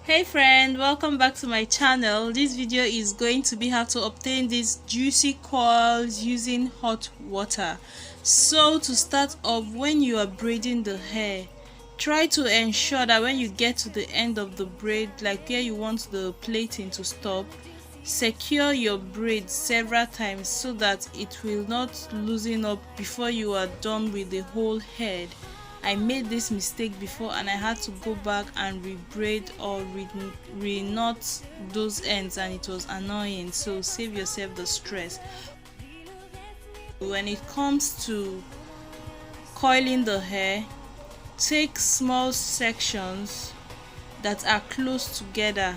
Hey friend, welcome back to my channel. This video is going to be how to obtain these juicy coils using hot water. So to start off, when you are braiding the hair, try to ensure that when you get to the end of the braid, like where you want the plaiting to stop, secure your braid several times so that it will not loosen up before you are done with the whole head. I made this mistake before and I had to go back and re-braid or re-knot those ends, and it was annoying. So save yourself the stress. When it comes to coiling the hair, take small sections that are close together.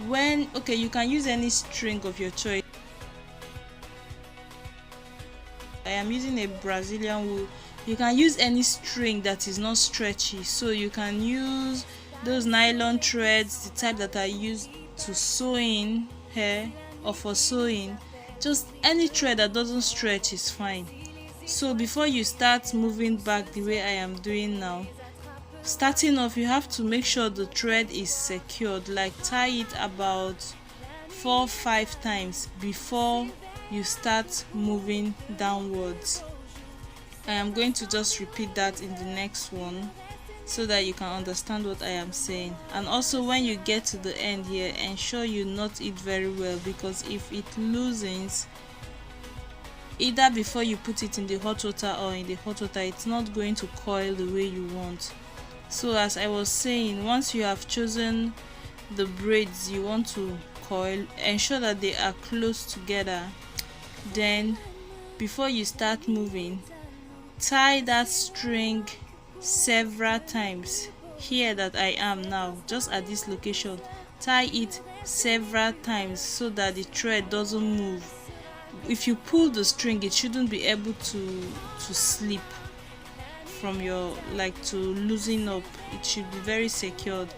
You can use any string of your choice. I am using a Brazilian wool. You can use any string that is not stretchy, so you can use those nylon threads, the type that are used to sew in hair or for sewing. Just any thread that doesn't stretch is fine. So before you start moving back the way I am doing now, starting off, you have to make sure the thread is secured, like tie it about 4-5 times before you start moving downwards. I am going to just repeat that in the next one so that you can understand what I am saying. And also, when you get to the end here, ensure you knot it very well, because if it loosens either before you put it in the hot water or in the hot water, it's not going to coil the way you want. So as I was saying, once you have chosen the braids you want to coil, ensure that they are close together. Then before you start moving, tie that string several times. Here that I am now, just at this location, tie it several times so that the thread doesn't move. If you pull the string, it shouldn't be able to slip from your, like, to loosen up. It should be very secured.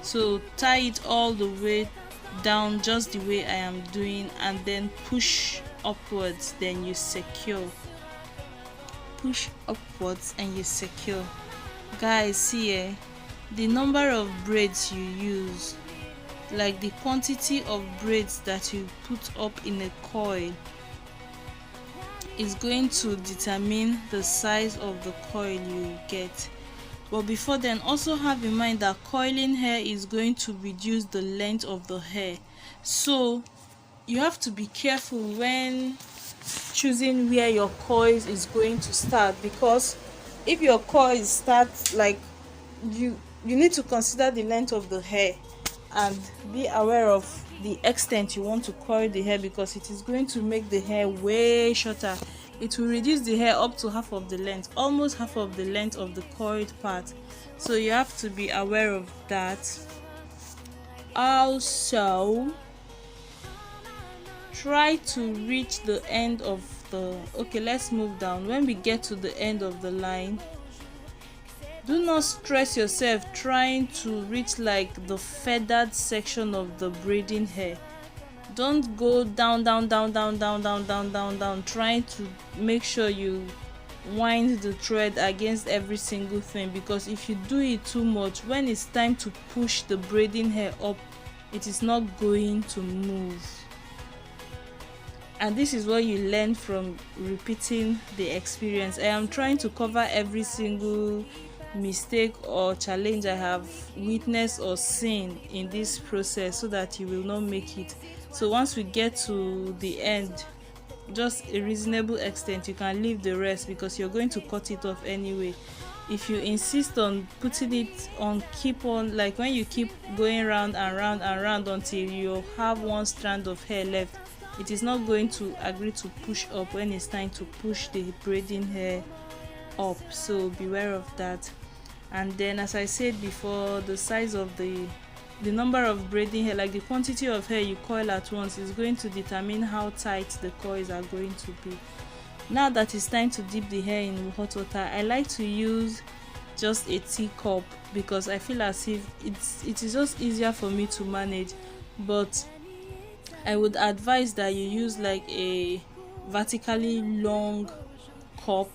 So tie it all the way down, just the way I am doing, and then push upwards, then you secure. Push upwards and you secure. Guys, see the number of braids you use, like the quantity of braids that you put up in a coil, is going to determine the size of the coil you get. But before then, also have in mind that coiling hair is going to reduce the length of the hair, so you have to be careful when choosing where your coils is going to start, because if your coils start, like, you need to consider the length of the hair and be aware of the extent you want to coil the hair, because it is going to make the hair way shorter. It will reduce the hair up to half of the length, almost half of the length of the coiled part. So you have to be aware of that. Also, try to reach the end of the, let's move down. When we get to the end of the line, do not stress yourself trying to reach like the feathered section of the braiding hair. Don't go down trying to make sure you wind the thread against every single thing, because if you do it too much, when it's time to push the braiding hair up, it is not going to move. And this is what you learn from repeating the experience. I am trying to cover every single mistake or challenge I have witnessed or seen in this process so that you will not make it. So once we get to the end, just a reasonable extent, you can leave the rest, because you're going to cut it off anyway. If you insist on putting it on, keep on, like when you keep going round and round and round until you have one strand of hair left, it is not going to agree to push up when it's time to push the braiding hair up. So beware of that. And then, as I said before, the size of the number of braiding hair, like the quantity of hair you coil at once, is going to determine how tight the coils are going to be. Now that it's time to dip the hair in hot water, I like to use just a teacup, because I feel as if it is just easier for me to manage. But I would advise that you use like a vertically long cup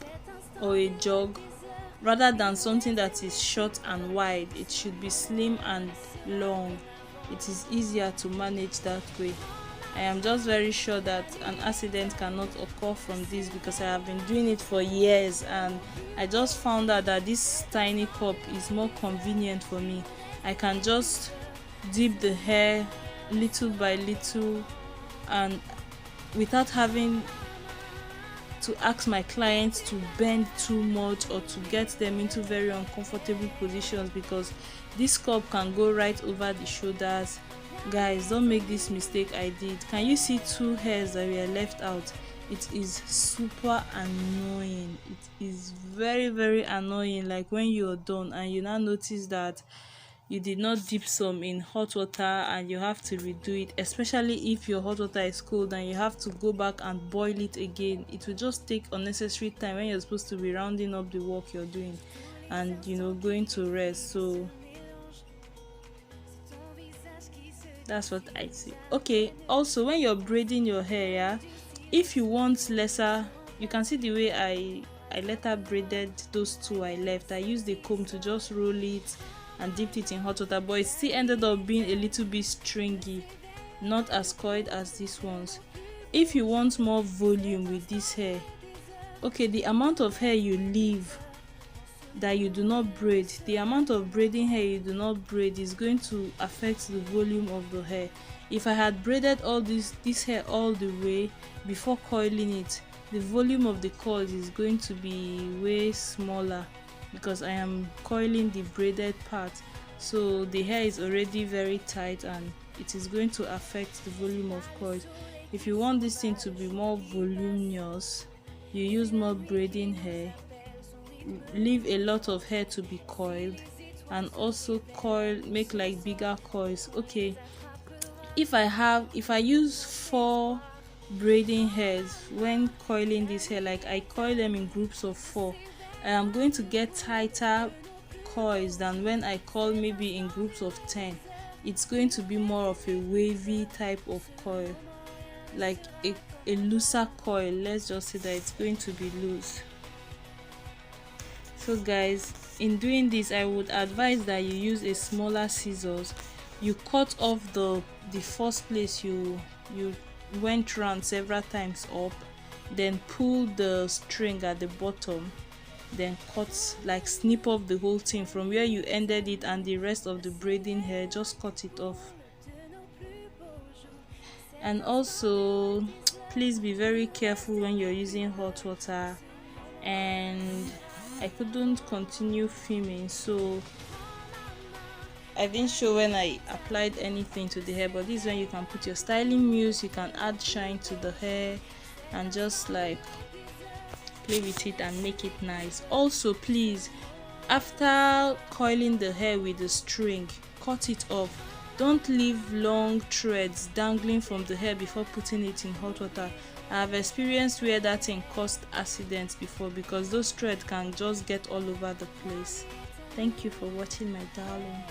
or a jug rather than something that is short and wide. It should be slim and long. It is easier to manage that way. I am just very sure that an accident cannot occur from this because I have been doing it for years, and I just found out that this tiny cup is more convenient for me. I can just dip the hair little by little, and without having to ask my clients to bend too much or to get them into very uncomfortable positions, because this cup can go right over the shoulders. Guys, don't make this mistake I did. Can you see 2 hairs that were left out? It is super annoying. It is very annoying. Like when you're done and you now notice that you did not dip some in hot water and you have to redo it, especially if your hot water is cold and you have to go back and boil it again. It will just take unnecessary time when you're supposed to be rounding up the work you're doing and going to rest. So that's what I see. Okay, also when you're braiding your hair, yeah, if you want lesser, you can see the way I later braided those 2 I left. I used the comb to just roll it and dipped it in hot water, but it still ended up being a little bit stringy, not as coiled as these ones. If you want more volume with this hair, okay, the amount of hair you leave that you do not braid, the amount of braiding hair you do not braid is going to affect the volume of the hair. If I had braided all this hair all the way before coiling it, the volume of the coils is going to be way smaller because I am coiling the braided part. So the hair is already very tight and it is going to affect the volume of coils. If you want this thing to be more voluminous, you use more braiding hair, leave a lot of hair to be coiled, and also make like bigger coils. Okay, if I use 4 braiding hairs when coiling this hair, like I coil them in groups of 4, I am going to get tighter coils than when I coil maybe in groups of 10. It's going to be more of a wavy type of coil, like a looser coil. Let's just say that it's going to be loose. So guys, in doing this, I would advise that you use a smaller scissors. You cut off the first place you went round several times up, then pull the string at the bottom, then cut, like snip off the whole thing from where you ended it, and the rest of the braiding hair, just cut it off. And also, please be very careful when you're using hot water. And I couldn't continue filming, so I didn't show when I applied anything to the hair, but this is when you can put your styling mousse, you can add shine to the hair and just like play with it and make it nice. Also, please, after coiling the hair with the string, cut it off. Don't leave long threads dangling from the hair before putting it in hot water. I have experienced where that thing caused accidents before because those threads can just get all over the place. Thank you for watching, my darling.